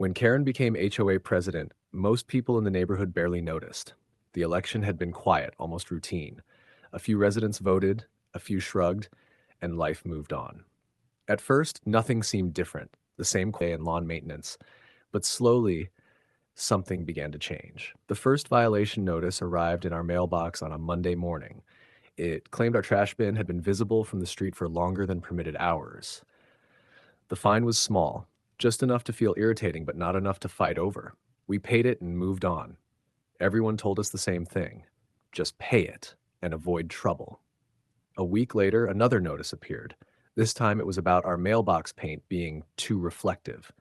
When Karen became HOA president, most people in the neighborhood barely noticed. The election had been quiet, almost routine. A few residents voted, a few shrugged, and life moved on. At first, nothing seemed different, the same day and lawn maintenance, but slowly, something began to change. The first violation notice arrived in our mailbox on a Monday morning. It claimed our trash bin had been visible from the street for longer than permitted hours. The fine was small, just enough to feel irritating, but not enough to fight over. We paid it and moved on. Everyone told us the same thing: just pay it and avoid trouble. A week later, another notice appeared. This time it was about our mailbox paint being too reflective.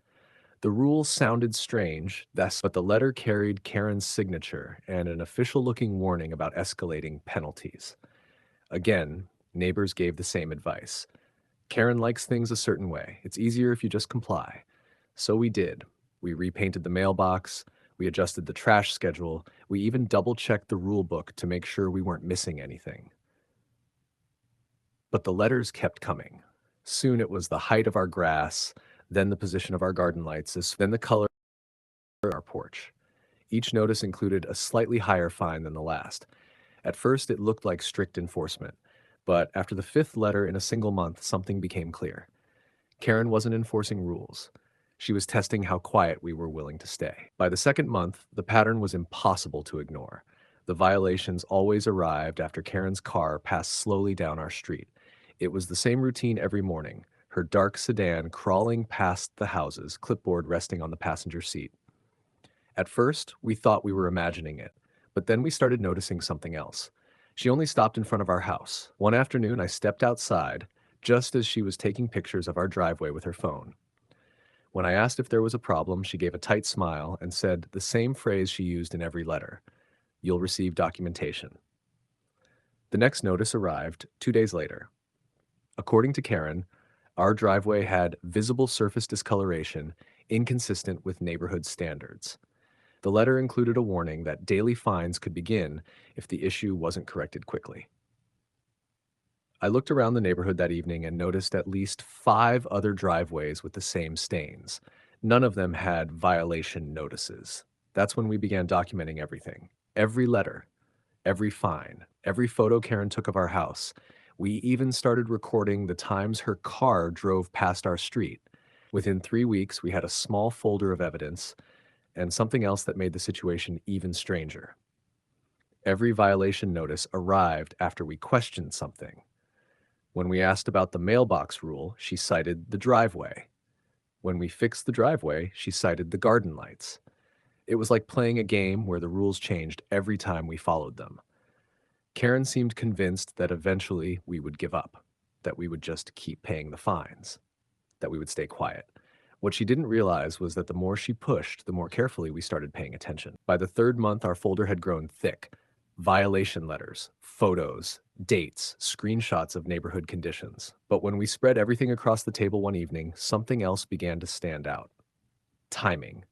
The rules sounded strange, but the letter carried Karen's signature and an official-looking warning about escalating penalties. Again, neighbors gave the same advice. Karen likes things a certain way. It's easier if you just comply. So we did. We repainted the mailbox, we adjusted the trash schedule, we even double-checked the rule book to make sure we weren't missing anything. But the letters kept coming. Soon it was the height of our grass, then the position of our garden lights, then the color of our porch. Each notice included a slightly higher fine than the last. At first, it looked like strict enforcement, but after the fifth letter in a single month, something became clear. Karen wasn't enforcing rules. She was testing how quiet we were willing to stay. By the second month, the pattern was impossible to ignore. The violations always arrived after Karen's car passed slowly down our street. It was the same routine every morning, her dark sedan crawling past the houses, clipboard resting on the passenger seat. At first, we thought we were imagining it, but then we started noticing something else. She only stopped in front of our house. One afternoon, I stepped outside, just as she was taking pictures of our driveway with her phone. When I asked if there was a problem, she gave a tight smile and said the same phrase she used in every letter: "You'll receive documentation." The next notice arrived 2 days later. According to Karen, our driveway had visible surface discoloration inconsistent with neighborhood standards. The letter included a warning that daily fines could begin if the issue wasn't corrected quickly. I looked around the neighborhood that evening and noticed at least 5 other driveways with the same stains. None of them had violation notices. That's when we began documenting everything. Every letter, every fine, every photo Karen took of our house. We even started recording the times her car drove past our street. Within 3 weeks, we had a small folder of evidence, and something else that made the situation even stranger. Every violation notice arrived after we questioned something. When we asked about the mailbox rule, she cited the driveway. When we fixed the driveway, she cited the garden lights. It was like playing a game where the rules changed every time we followed them. Karen seemed convinced that eventually we would give up, that we would just keep paying the fines, that we would stay quiet. What she didn't realize was that the more she pushed, the more carefully we started paying attention. By the third month, our folder had grown thick. Violation letters, photos, dates, screenshots of neighborhood conditions. But when we spread everything across the table one evening, something else began to stand out: timing.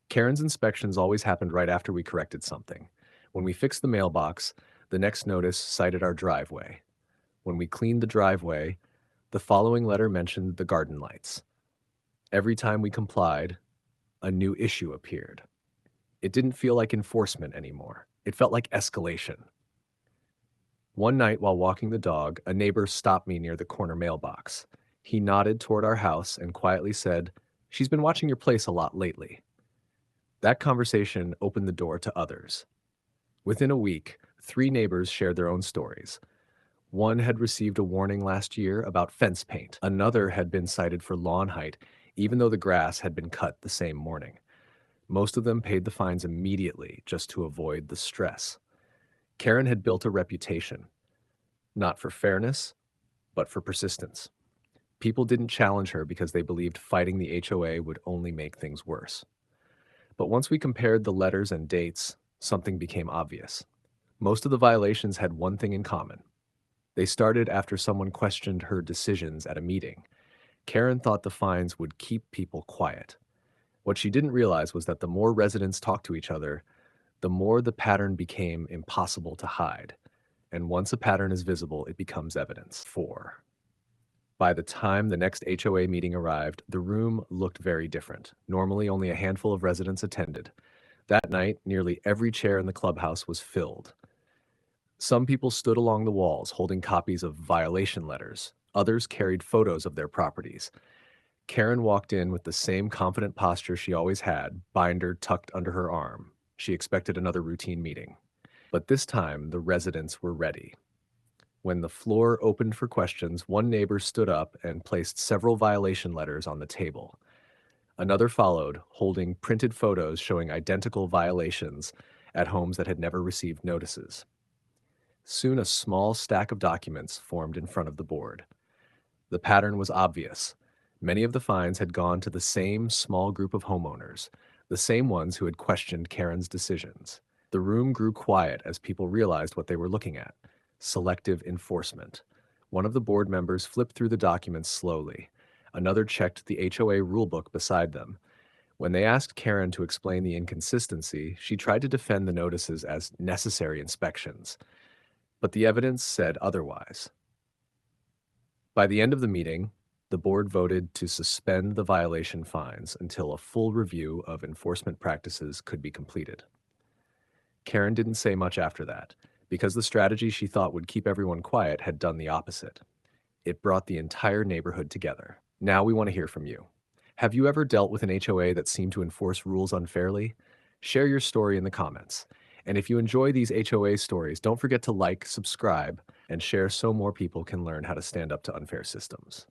Karen's inspections always happened right after we corrected something. When we fixed the mailbox, the next notice cited our driveway. When we cleaned the driveway, the following letter mentioned the garden lights. Every time we complied, a new issue appeared. It didn't feel like enforcement anymore. It felt like escalation. One night while walking the dog, a neighbor stopped me near the corner mailbox. He nodded toward our house and quietly said, "She's been watching your place a lot lately." That conversation opened the door to others. Within a week, 3 neighbors shared their own stories. One had received a warning last year about fence paint. Another had been cited for lawn height, even though the grass had been cut the same morning. Most of them paid the fines immediately just to avoid the stress. Karen had built a reputation, not for fairness, but for persistence. People didn't challenge her because they believed fighting the HOA would only make things worse. But once we compared the letters and dates, something became obvious. Most of the violations had one thing in common. They started after someone questioned her decisions at a meeting. Karen thought the fines would keep people quiet. What she didn't realize was that the more residents talked to each other, the more the pattern became impossible to hide. And once a pattern is visible, it becomes evidence. 4. By the time the next HOA meeting arrived, the room looked very different. Normally, only a handful of residents attended. That night, nearly every chair in the clubhouse was filled. Some people stood along the walls holding copies of violation letters. Others carried photos of their properties. Karen walked in with the same confident posture she always had, binder tucked under her arm. She expected another routine meeting. But this time, the residents were ready. When the floor opened for questions, one neighbor stood up and placed several violation letters on the table. Another followed, holding printed photos showing identical violations at homes that had never received notices. Soon a small stack of documents formed in front of the board. The pattern was obvious. Many of the fines had gone to the same small group of homeowners, the same ones who had questioned Karen's decisions. The room grew quiet as people realized what they were looking at: selective enforcement. One of the board members flipped through the documents slowly. Another checked the HOA rulebook beside them. When they asked Karen to explain the inconsistency, she tried to defend the notices as necessary inspections. But the evidence said otherwise. By the end of the meeting, the board voted to suspend the violation fines until a full review of enforcement practices could be completed. Karen didn't say much after that, because the strategy she thought would keep everyone quiet had done the opposite. It brought the entire neighborhood together. Now we want to hear from you. Have you ever dealt with an HOA that seemed to enforce rules unfairly? Share your story in the comments. And if you enjoy these HOA stories, don't forget to like, subscribe, and share so more people can learn how to stand up to unfair systems.